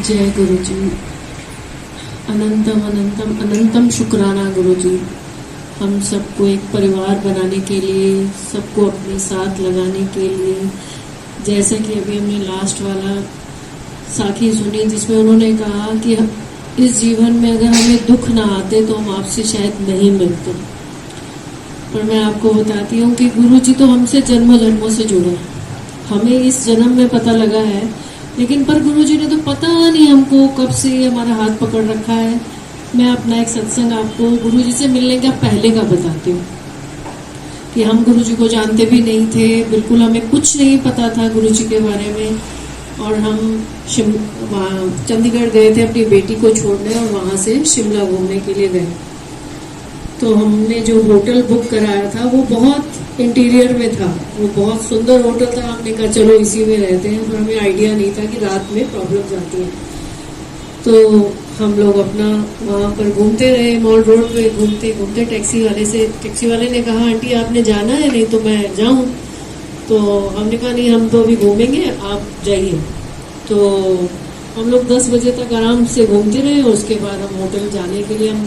जय गुरुजी। अनंतम अनंतम अनंतम शुक्राना गुरुजी, हम सबको एक परिवार बनाने के लिए, सबको अपने साथ लगाने के लिए। जैसे कि अभी हमने लास्ट वाला साखी सुनी जिसमें उन्होंने कहा कि इस जीवन में अगर हमें दुख ना आते तो हम आपसे शायद नहीं मिलते, पर मैं आपको बताती हूँ कि गुरुजी तो हमसे जन्मों जन्मों से जुड़े हैं। हमें इस जन्म में पता लगा है, लेकिन पर गुरुजी ने तो पता नहीं हमको कब से हमारा हाथ पकड़ रखा है। मैं अपना एक सत्संग आपको गुरुजी से मिलने का पहले का बताती हूँ कि हम गुरुजी को जानते भी नहीं थे, बिल्कुल हमें कुछ नहीं पता था गुरुजी के बारे में। और हम चंडीगढ़ गए थे अपनी बेटी को छोड़ने और वहाँ से शिमला घूमने के लिए गए। तो हमने जो होटल बुक कराया था वो बहुत इंटीरियर में था, वो बहुत सुंदर होटल था। हमने कहा चलो इसी में रहते हैं, पर हमें आइडिया नहीं था कि रात में प्रॉब्लम्स आती हैं। तो हम लोग अपना वहाँ पर घूमते रहे, मॉल रोड पे घूमते घूमते टैक्सी वाले ने कहा आंटी आपने जाना है? नहीं तो मैं जाऊँ। तो हमने कहा नहीं हम तो अभी घूमेंगे, आप जाइए। तो हम लोग 10 बजे तक आराम से घूमते रहे और उसके बाद हम होटल जाने के लिए हम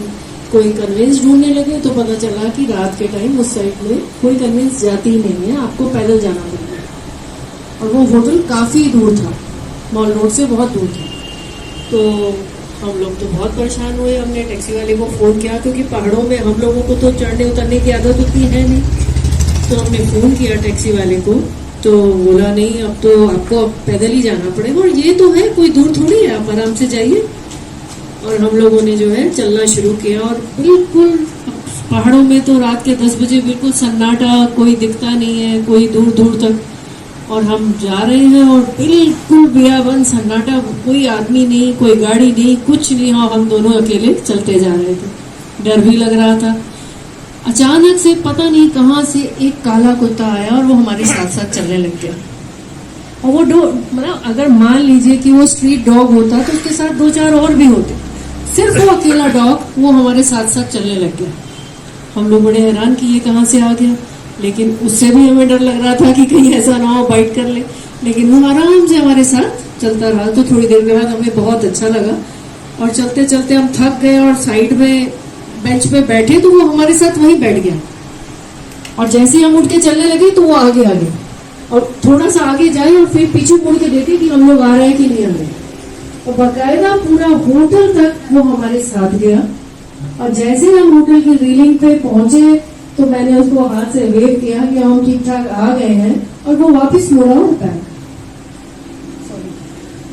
कोई कन्वेंस ढूंढने लगे। तो पता चला कि रात के टाइम उस साइड में कोई कन्वेंस जाती ही नहीं है, आपको पैदल जाना पड़ता है। और वो होटल काफ़ी दूर था, मॉल रोड से बहुत दूर था। तो हम लोग तो बहुत परेशान हुए। हमने टैक्सी वाले को फ़ोन किया, क्योंकि पहाड़ों में हम लोगों को तो चढ़ने उतरने की आदत उतनी है नहीं। तो हमने फ़ोन किया टैक्सी वाले को, तो बोला नहीं अब तो आपको पैदल ही जाना पड़ेगा, और ये तो है कोई दूर थोड़ी है, आप आराम से जाइए। और हम लोगों ने जो है चलना शुरू किया, और बिल्कुल पहाड़ों में तो रात के 10 बजे बिल्कुल सन्नाटा, कोई दिखता नहीं है कोई दूर दूर तक। और हम जा रहे हैं और बिल्कुल बियाबन सन्नाटा, कोई आदमी नहीं, कोई गाड़ी नहीं, कुछ नहीं। हाँ, हम दोनों अकेले चलते जा रहे थे, डर भी लग रहा था। अचानक से पता नहीं कहाँ से एक काला कुत्ता आया और वो हमारे साथ साथ चलने लग गया। और वो मतलब अगर मान लीजिए कि वो स्ट्रीट डॉग होता तो उसके साथ 2-4 और भी होते, सिर्फ वो अकेला डॉग वो हमारे साथ साथ चलने लग गया। हम लोग बड़े हैरान कि ये कहाँ से आ गया, लेकिन उससे भी हमें डर लग रहा था कि कहीं ऐसा ना हो बाइट कर ले। लेकिन वो आराम से हमारे साथ चलता रहा। तो थोड़ी देर के बाद हमें बहुत अच्छा लगा, और चलते चलते हम थक गए और साइड में बेंच पे बैठे तो वो हमारे साथ वहीं बैठ गया। और जैसे हम उठ के चलने लगे तो वो आगे आगे, और थोड़ा सा आगे जाए और फिर पीछे मुड़ के देखे कि हम लोग आ रहे हैं कि नहीं आ रहे। और बाकायदा पूरा होटल तक वो हमारे साथ गया। और जैसे हम होटल की रेलिंग पे पहुंचे तो मैंने उसको हाथ से वेव किया कि हम ठीक ठाक आ गए हैं, और वो वापस मुड़ा होता है।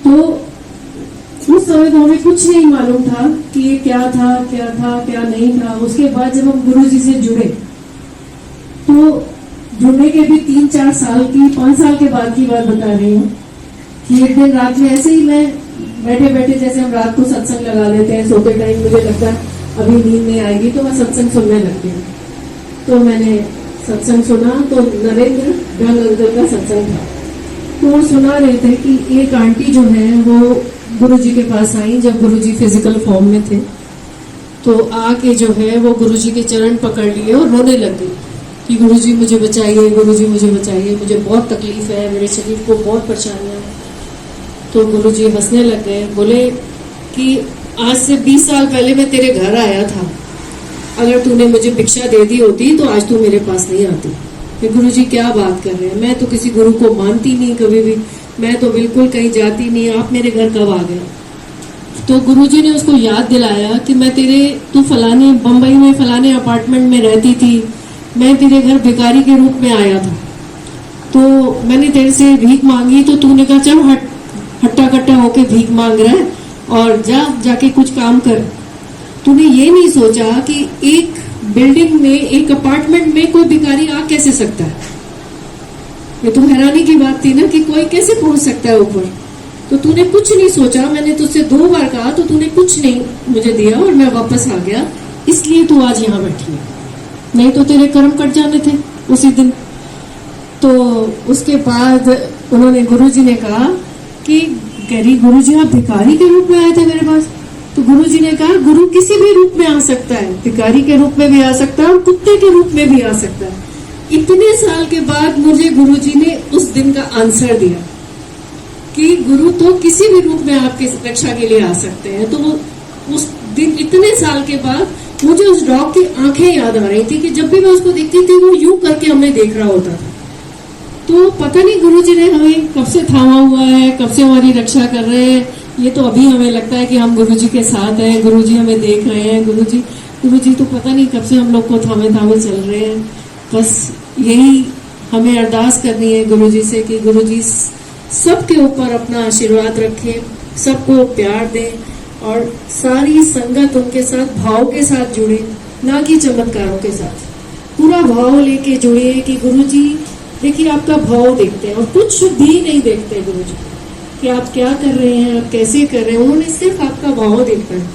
तो उस समय तो हमें कुछ नहीं मालूम था कि ये क्या था क्या नहीं था। उसके बाद जब हम गुरुजी से जुड़े, तो जुड़ने के भी 3-4 साल की 5 साल के बाद की बात बता रही हूँ कि एक दिन रात में ऐसे ही मैं बैठे बैठे, जैसे हम रात को सत्संग लगा लेते हैं सोते टाइम, मुझे लगता है अभी नींद नहीं आएगी तो मैं सत्संग सुनने लगती हूँ। तो मैंने सत्संग सुना, तो नरेंद्र ढंग अंकल का सत्संग था। तो वो सुना रहे थे कि एक आंटी जो है वो गुरुजी के पास आई जब गुरुजी फिजिकल फॉर्म में थे। तो आके जो है वो गुरुजी के चरण पकड़ लिए और रोने लग गई कि गुरुजी मुझे बचाइए, गुरुजी मुझे बचाइए, मुझे बहुत तकलीफ है, मेरे शरीर को बहुत परेशानियां हैं। तो गुरुजी हंसने लग गए, बोले कि आज से 20 साल पहले मैं तेरे घर आया था, अगर तूने मुझे भिक्षा दे दी होती तो आज तू मेरे पास नहीं आती। फिर गुरुजी क्या बात कर रहे हैं, मैं तो किसी गुरु को मानती नहीं कभी भी, मैं तो बिल्कुल कहीं जाती नहीं, आप मेरे घर कब आ गए? तो गुरुजी ने उसको याद दिलाया कि तू फलाने बम्बई में फलाने अपार्टमेंट में रहती थी, मैं तेरे घर भिखारी के रूप में आया था, तो मैंने तेरे से भीख मांगी, तो तूने कहा चल हट्टा कट्टा होके भीख मांग रहा है और जाके कुछ काम कर। तूने ये नहीं सोचा कि एक बिल्डिंग में, एक अपार्टमेंट में कोई भिखारी आ कैसे सकता है। ये तो हैरानी की बात थी ना कि कोई कैसे पहुंच सकता है ऊपर। तो तूने कुछ नहीं सोचा, मैंने तुझसे 2 बार कहा तो तूने कुछ नहीं मुझे दिया और मैं वापस आ गया, इसलिए तू आज यहाँ बैठी है, नहीं तो तेरे कर्म कट जाने थे उसी दिन। तो उसके बाद उन्होंने गुरुजी ने कहा कि करी गुरुजी आप भिखारी के रूप में आए थे मेरे पास? तो गुरुजी ने कहा गुरु किसी भी रूप में आ सकता है, भिखारी के रूप में भी आ सकता है और कुत्ते के रूप में भी आ सकता है। इतने साल के बाद मुझे गुरुजी ने उस दिन का आंसर दिया। कि गुरु तो किसी भी रूप में आपके रक्षा के लिए आ सकते हैं। तो उस दिन इतने साल के बाद मुझे उस डॉग की आंखें याद आ रही थी कि जब भी मैं उसको देखती थी वो यूं करके हमें देख रहा होता था। तो पता नहीं गुरुजी ने हमें कब से थामा हुआ है, कब से हमारी रक्षा कर रहे हैं। ये तो अभी हमें लगता है कि हम गुरुजी के साथ हैं, गुरुजी हमें देख रहे हैं। गुरुजी तो पता नहीं कब से हम लोग को थामे थामे चल रहे हैं। बस यही हमें अरदास करनी है गुरुजी से कि गुरुजी सबके ऊपर अपना आशीर्वाद रखें, सबको प्यार दें और सारी संगत उनके साथ भाव के साथ जुड़े, ना कि चमत्कारों के साथ। पूरा भाव लेके जुड़िए कि गुरुजी देखिए आपका भाव देखते हैं और कुछ भी नहीं देखते गुरुजी कि आप क्या कर रहे हैं, आप कैसे कर रहे हैं। उन्होंने सिर्फ आपका भाव देखा है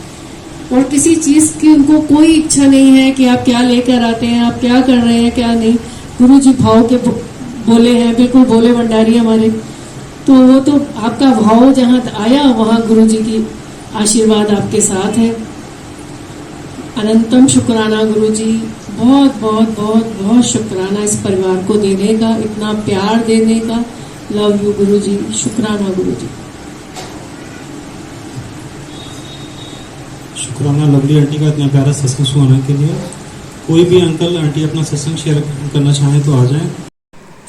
और किसी चीज की उनको कोई इच्छा नहीं है कि आप क्या लेकर आते हैं, आप क्या कर रहे हैं, क्या नहीं। गुरुजी भाव के बोले हैं, बिल्कुल बोले भंडारी हमारे। तो वो तो आपका भाव जहाँ आया वहां गुरुजी की आशीर्वाद आपके साथ है। अनंतम शुक्राना गुरुजी, बहुत बहुत बहुत बहुत शुक्राना इस परिवार को देने का, इतना प्यार देने का। लव यू गुरुजी, शुक्राना गुरुजी। शुक्राना लवली आंटी का इतना प्यारा सत्संग सुनाने के लिए। कोई भी अंकल आंटी अपना सत्संग शेयर करना चाहें तो आ जाएं।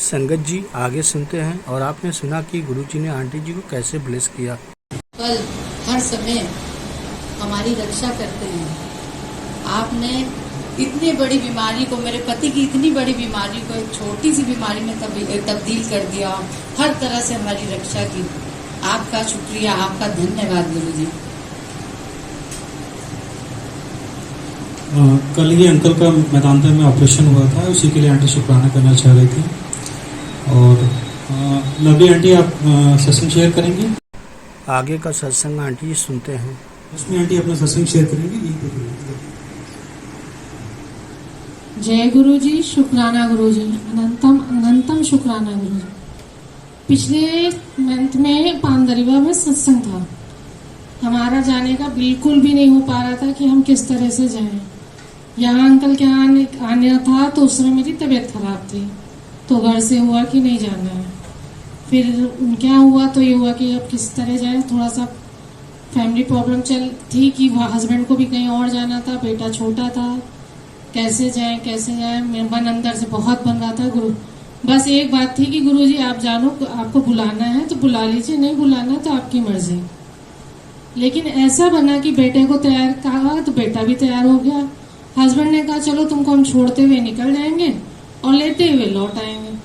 संगत जी आगे सुनते हैं। और आपने सुना कि गुरुजी ने आंटी जी को कैसे ब्लेस किया। कल हर समय हमारी रक्षा करते हैं। आपने इतनी बड़ी बीमारी को, मेरे पति की इतनी बड़ी बीमारी को एक छोटी सी बीमारी में तब्दील कर दिया। हर तरह से हमारी रक्षा की। आपका शुक्रिया, आपका धन्यवाद गुरुजी। कल ये अंकल का मैदानता में ऑपरेशन हुआ था, उसी के लिए आंटी शुक्राना करना चाह रही थी। और लवली आंटी आप सत्संग शेयर करेंगे। आगे का सत्संग आंटी जी सुनते हैं। उसमें आंटी अपना सत्संग शेयर करेंगे। जय गुरुजी, शुक्राना गुरुजी, अनंतम अनंतम शुक्राना गुरुजी। पिछले मंथ में पानदरीवा में सत्संग था। हमारा जाने का बिल्कुल भी नहीं हो पा रहा था कि हम किस तरह से जाएं। यहाँ अंकल के आने था तो उस समय मेरी तबीयत खराब थी, तो घर से हुआ कि नहीं जाना है। फिर क्या हुआ तो ये हुआ कि अब किस तरह जाए। थोड़ा सा फैमिली प्रॉब्लम चल थी कि हस्बैंड को भी कहीं और जाना था, बेटा छोटा था, कैसे जाए कैसे जाए। मेरा मन अंदर से बहुत बन रहा था। गुरु बस एक बात थी कि गुरुजी आप जानो, आपको बुलाना है तो बुला लीजिए, नहीं बुलाना तो आपकी मर्जी। लेकिन ऐसा बना कि बेटे को तैयार कहा तो बेटा भी तैयार हो गया। हस्बैंड ने कहा चलो तुमको हम छोड़ते हुए निकल जाएंगे और लेते हुए लौट आएंगे।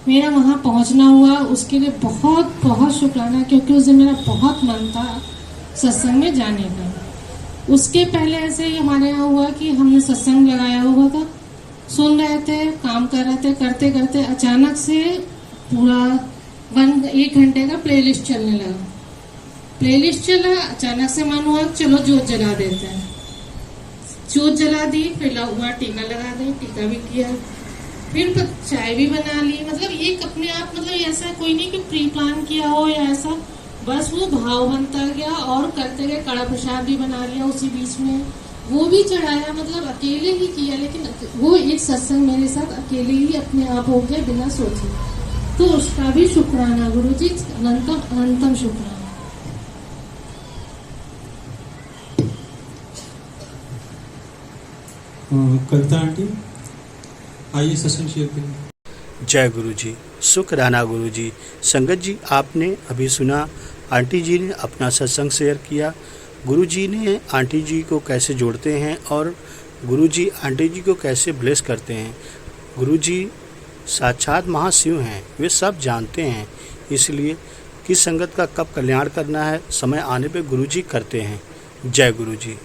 मेरा वहां पहुंचना हुआ, उसके लिए बहुत बहुत शुक्राना, क्योंकि उस दिन मेरा बहुत मन था सत्संग में जाने का। उसके पहले ऐसे ही हमारे यहाँ हुआ कि हमने सत्संग लगाया हुआ था, सुन रहे थे, काम कर रहे थे, करते करते अचानक से पूरा 1 घंटे का प्लेलिस्ट चलने लगा। प्लेलिस्ट चला, अचानक से मन हुआ चलो जोत जला देते हैं। जोत जला दी, फिर हुआ टीका लगा दें, टीका भी किया, फिर चाय भी बना ली। मतलब एक अपने आप, मतलब ऐसा कोई नहीं कि प्री प्लान किया हो या ऐसा, बस वो भाव बनता गया और करते गए। कड़ा प्रसाद भी बना लिया उसी बीच में, वो भी चढ़ाया। मतलब अकेले ही किया, लेकिन वो एक सत्संग मेरे साथ अकेले ही अपने आप हो गया बिना सोचे। तो उसका भी शुक्राना गुरुजी, अनंतम अनंतम शुक्राना। कविता आंटी आइए सत्संग शेयर करें। जय गुरुजी, शुक्राना गुरुजी। संगत जी आपने अभी सुना आंटी जी ने अपना सत्संग शेयर किया। गुरुजी ने आंटी जी को कैसे जोड़ते हैं और गुरुजी आंटी जी को कैसे ब्लेस करते हैं। गुरुजी साक्षात महाशिव हैं, वे सब जानते हैं। इसलिए किस संगत का कब कल्याण करना है, समय आने पे गुरुजी करते हैं। जय गुरुजी।